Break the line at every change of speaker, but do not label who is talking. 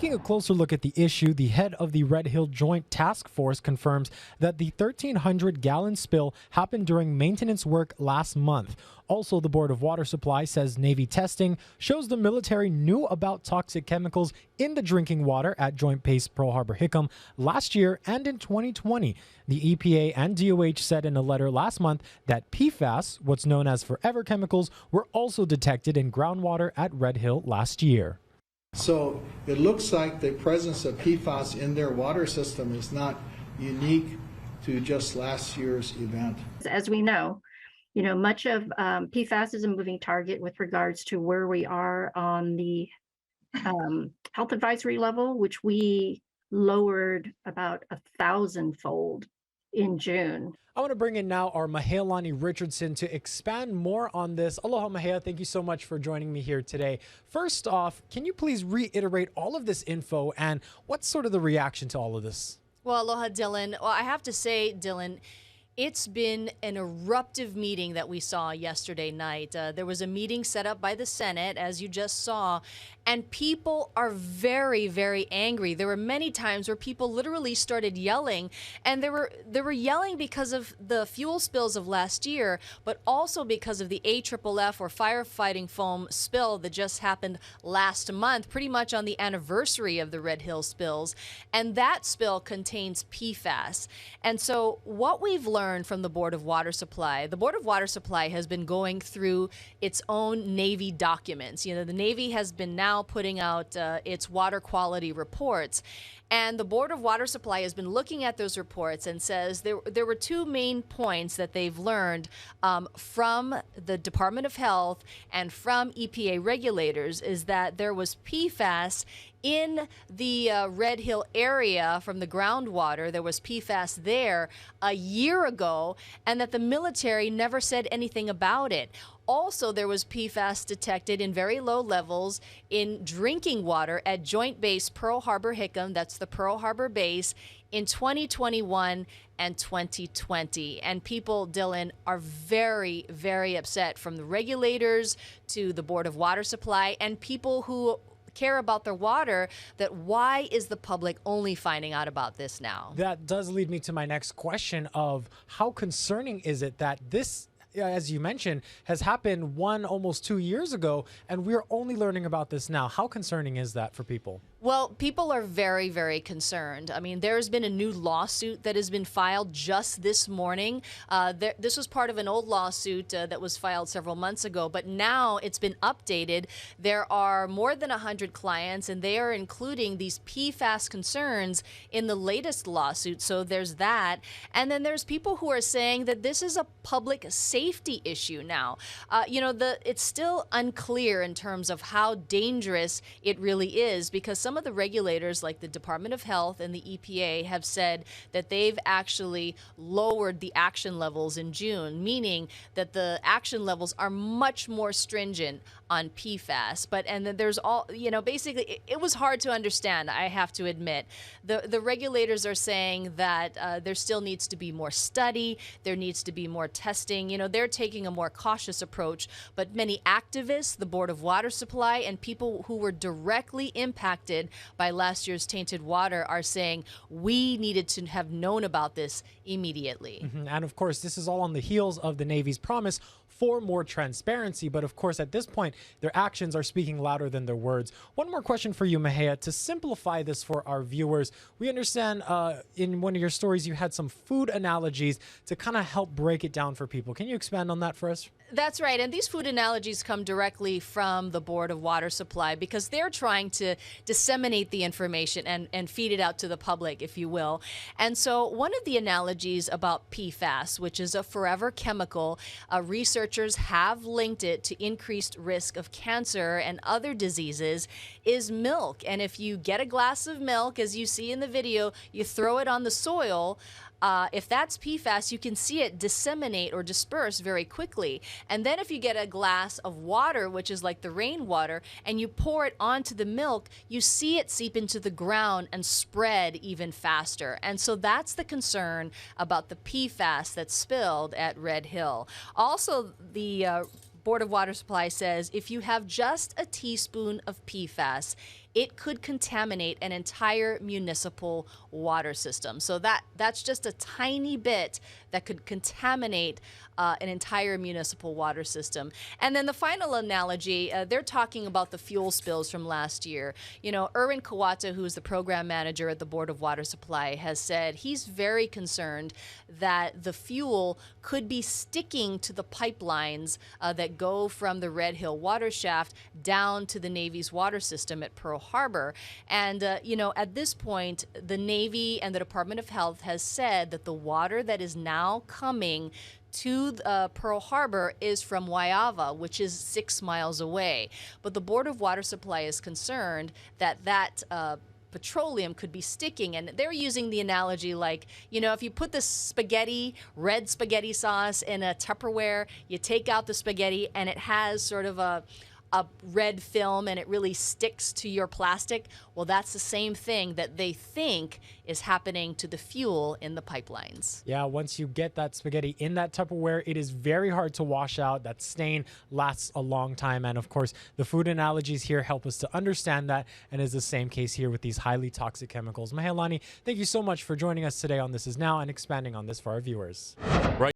Taking a closer look at the issue, the head of the Red Hill Joint Task Force confirms that the 1,300-gallon spill happened during maintenance work last month. Also, the Board of Water Supply says Navy testing shows the military knew about toxic chemicals in the drinking water at Joint Base Pearl Harbor-Hickam last year and in 2020. The EPA and DOH said in a letter last month that PFAS, what's known as forever chemicals, were also detected in groundwater at Red Hill last year.
So it looks like the presence of PFAS in their water system is not unique to just last year's event.
As we know, much of PFAS is a moving target with regards to where we are on the health advisory level, which we lowered about 1,000-fold in June.
I want to bring in now our Mahealani Richardson to expand more on this. Aloha, Mahea. Thank you so much for joining me here today. First off, can you please reiterate all of this info and what's sort of the reaction to all of this?
Well, aloha, Dylan. Well, I have to say, Dylan, it's been an eruptive meeting that we saw yesterday night. There was a meeting set up by the Senate, as you just saw, and people are very, very angry. There were many times where people literally started yelling, and they were yelling because of the fuel spills of last year, but also because of the AFFF or firefighting foam spill that just happened last month, pretty much on the anniversary of the Red Hill spills. And that spill contains PFAS. And so what we've learned from the Board of Water Supply, the Board of Water Supply has been going through its own Navy documents. The Navy has been now putting out its water quality reports. And the Board of Water Supply has been looking at those reports and says there were two main points that they've learned from the Department of Health and from EPA regulators is that there was PFAS in the Red Hill area from the groundwater. There was PFAS there a year ago, and that the military never said anything about it. Also, there was PFAS detected in very low levels in drinking water at Joint Base Pearl Harbor-Hickam, that's the Pearl Harbor base, in 2021 and 2020. And people, Dylan, are very, very upset, from the regulators to the Board of Water Supply and people who care about their water, that why is the public only finding out about this now?
That does lead me to my next question of how concerning is it that this, as you mentioned, has happened almost 2 years ago, and we're only learning about this now. How concerning is that for people?
Well, people are very, very concerned. I mean, there's been a new lawsuit that has been filed just this morning. This was part of an old lawsuit that was filed several months ago, but now it's been updated. There are more than 100 clients, and they are including these PFAS concerns in the latest lawsuit. So there's that. And then there's people who are saying that this is a public safety issue now. It's still unclear in terms of how dangerous it really is, because some of the regulators, like the Department of Health and the EPA, have said that they've actually lowered the action levels in June, meaning that the action levels are much more stringent on PFAS. And then there's basically it was hard to understand, I have to admit. The regulators are saying that there still needs to be more study, there needs to be more testing. They're taking a more cautious approach, but many activists, the Board of Water Supply, and people who were directly impacted by last year's tainted water are saying we needed to have known about this immediately.
And of course, this is all on the heels of the Navy's promise for more transparency. But of course, at this point, their actions are speaking louder than their words. One more question for you, Mahea, to simplify this for our viewers. We understand in one of your stories, you had some food analogies to kind of help break it down for people. Can you expand on that for us?
That's right. And these food analogies come directly from the Board of Water Supply, because they're trying to disseminate the information and feed it out to the public, if you will. And so one of the analogies about PFAS, which is a forever chemical, researchers have linked it to increased risk of cancer and other diseases, is milk. And if you get a glass of milk, as you see in the video, you throw it on the soil, if that's PFAS, you can see it disseminate or disperse very quickly. And then if you get a glass of water, which is like the rainwater, and you pour it onto the milk, you see it seep into the ground and spread even faster. And so that's the concern about the PFAS that's spilled at Red Hill. Also, the Board of Water Supply says if you have just a teaspoon of PFAS it could contaminate an entire municipal water system. So that's just a tiny bit that could contaminate an entire municipal water system. And then the final analogy, they're talking about the fuel spills from last year. You know, Erwin Kawata, who's the program manager at the Board of Water Supply, has said he's very concerned that the fuel could be sticking to the pipelines that go from the Red Hill water shaft down to the Navy's water system at Pearl Harbor. And, you know, at this point, the Navy and the Department of Health has said that the water that is now coming to Pearl Harbor is from Waiava, which is 6 miles away. But the Board of Water Supply is concerned that petroleum could be sticking, and they're using the analogy like, you know, if you put this spaghetti, red spaghetti sauce in a Tupperware, you take out the spaghetti and it has sort of a red film and it really sticks to your plastic. Well, that's the same thing that they think is happening to the fuel in the pipelines.
Yeah, once you get that spaghetti in that Tupperware, it is very hard to wash out. That stain lasts a long time. And of course, the food analogies here help us to understand that, and is the same case here with these highly toxic chemicals. Mahealani, thank you so much for joining us today on This Is Now and expanding on this for our viewers.